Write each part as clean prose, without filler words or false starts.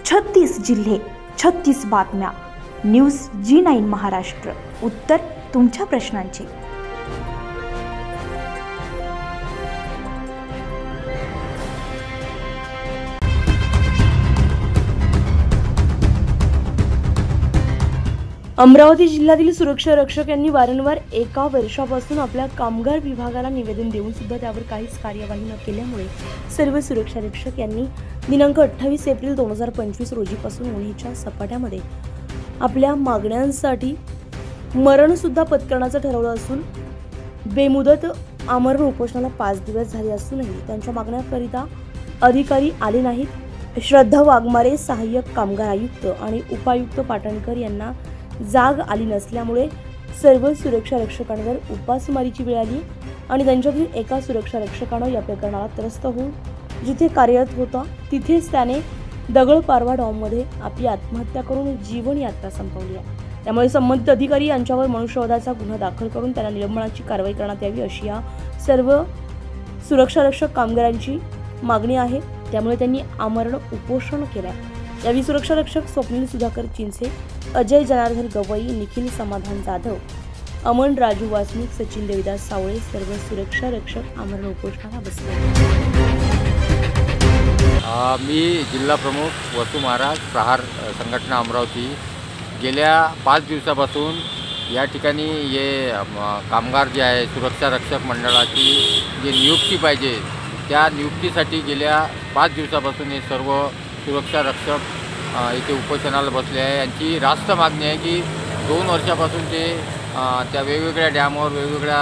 36 जिल्हे, 36 बातम्या. News G9 Maharashtra. उत्तर तुमच्या प्रश्नांचे. अमरावती जिल्ह्यातील सुरक्षा रक्षक यांनी वारंवार एका वर्षापासून आपल्या कामगार विभागाला निवेदन देऊन सुद्धा त्यावर काहीच कार्यवाही न केल्यामुळे सर्व सुरक्षा रक्षक यांनी दिनांक 28 एप्रिल 2025 रोजीपासून उन्हाच्या सपाट्यामध्ये आपल्या मागण्यांसाठी मरण सुद्धा पत्करण्याचं ठरवलं असून बेमुदत आमरण उपोषणाला 5 दिवस झाले असूनही त्यांच्या मागण्याकरिता अधिकारी आले नाहीत. श्रद्धा वाघमारे, सहाय्यक कामगार आयुक्त आणि उपायुक्त पाटणकर यांना जाग आली नसल्यामुळे सर्व सुरक्षा रक्षकांवर उपासमारीची वेळ आली आणि त्यांच्यातील एका सुरक्षा रक्षकानं या प्रकरणाला त्रस्त होऊन जिथे कार्यरत होता तिथेच त्याने दगडपारवा डॉममध्ये आपली आत्महत्या करून जीवन यात्रा संपवली आहे. त्यामुळे संबंधित अधिकारी यांच्यावर मनुष्यवधाचा गुन्हा दाखल करून त्यांना निलंबनाची कारवाई करण्यात यावी अशी या सर्व सुरक्षा रक्षक कामगारांची मागणी आहे. त्यामुळे त्यांनी आमरण उपोषण केलं. यावेळी सुरक्षा रक्षक स्वप्नील सुधाकर चिंचे, अजय जनार्दन गवई, निखिल समाधान जाधव, अमन राजू वासनिक, सचिन देविदास सावळे सर्व सुरक्षा रक्षक आमरण उपोषणाला बसले. मी जिल्हा प्रमुख वसू महाराज, प्रहार संघटना अमरावती. गेल्या 5 दिवसापासून या ठिकाणी हे कामगार जे आहे सुरक्षा रक्षक मंडळाची जे नियुक्ती पाहिजे त्या नियुक्तीसाठी गेल्या 5 दिवसापासून हे सर्व सुरक्षा रक्षक इथे उपोषणाला बसले आहे. यांची रास्त मागणी आहे की 2 वर्षापासून ते त्या वेगवेगळ्या डॅमवर वेगवेगळ्या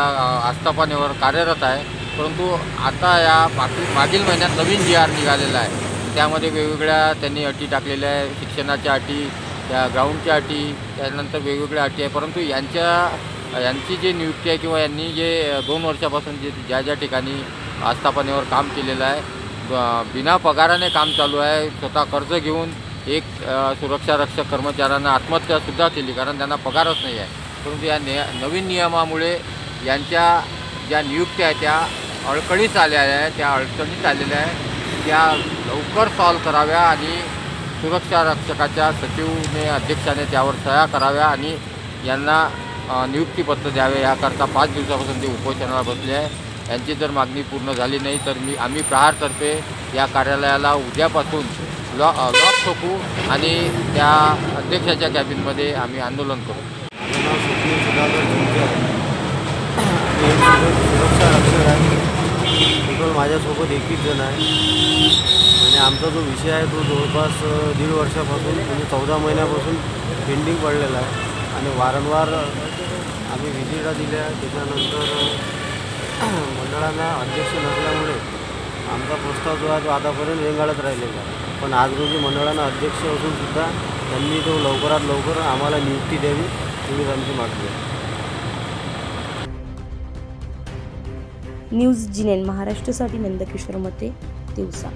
आस्थापनेवर कार्यरत आहे. परंतु आता या मागील महिन्यात नवीन GR निघालेला आहे. त्यामध्ये वेगवेगळ्या त्यांनी अटी टाकलेल्या आहे. शिक्षणाच्या अटी, त्या ग्राउंडच्या अटी, त्यानंतर वेगवेगळ्या अटी आहे. परंतु यांची जी नियुक्ती आहे किंवा यांनी जे 2 वर्षापासून ज्या ठिकाणी आस्थापनेवर काम केलेलं आहे बिना पगाराने काम चालू आहे. स्वतः कर्ज घेऊन एक सुरक्षा रक्षक कर्मचाऱ्यांना आत्महत्यासुद्धा केली कारण त्यांना पगारच नाही आहे. परंतु या नवीन नियमामुळे यांच्या ज्या नियुक्त्या आहेत त्या अडचणीत आलेल्या आहे. त्या लवकर सॉल्व कराव्या आणि सुरक्षा रक्षकाच्या सचिवने अध्यक्षाने त्यावर सह्या कराव्या आणि यांना नियुक्तीपत्र द्यावे. याकरता 5 दिवसापासून ते उपोषणाला बसले आहे. यांची जर मागणी पूर्ण झाली नाही तर आम्ही प्रहारतर्फे या कार्यालयाला उद्यापासून लॉक ठोकू आणि त्या अध्यक्षाच्या कॅबिनमध्ये आम्ही आंदोलन करू. सुरक्षा रक्षक आहे. टोटल माझ्यासोबत 21 जण आहे आणि आमचा जो विषय आहे तो जवळपास 1.5 वर्षापासून म्हणजे 14 महिन्यापासून पेंडिंग पडलेला आहे आणि वारंवार आम्ही व्हिजिटा दिल्या. त्याच्यानंतर मंडळांना अध्यक्ष नसल्यामुळे आमचा प्रस्ताव जो आहे तो आतापर्यंत रेंगाळत राहिलेला आहे. पण आज रोजी मंडळांना अध्यक्ष असूनसुद्धा त्यांनी तो लवकरात लवकर आम्हाला नियुक्ती द्यावी एवढीच आमची मागणी आहे. न्यूज G9 महाराष्ट्रासाठी नंदकिशोर मते, दिवसा.